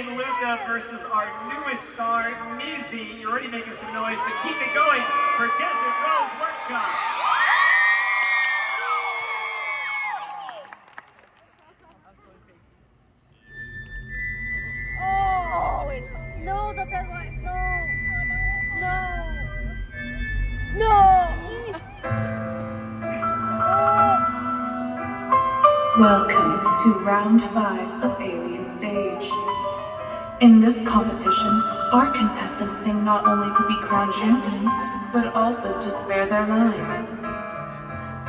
and Luca versus our newest star, Nizi. You're already making some noise, but keep it going for Desert Rose Workshop. Oh, it's... No, the red one. No. Welcome to round 5 of Alien Stage. In this competition, our contestants sing not only to be crowned champion, but also to spare their lives.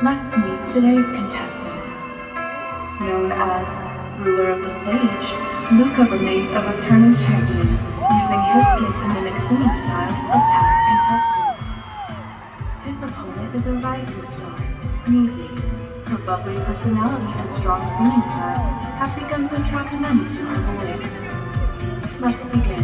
Let's meet today's contestants. Known as ruler of the stage, Luca remains a returning champion, using his skill to mimic singing styles of past contestants. His opponent is a rising star, Nizi. Her bubbly personality and strong singing style have begun to attract many to her voice. Let's begin.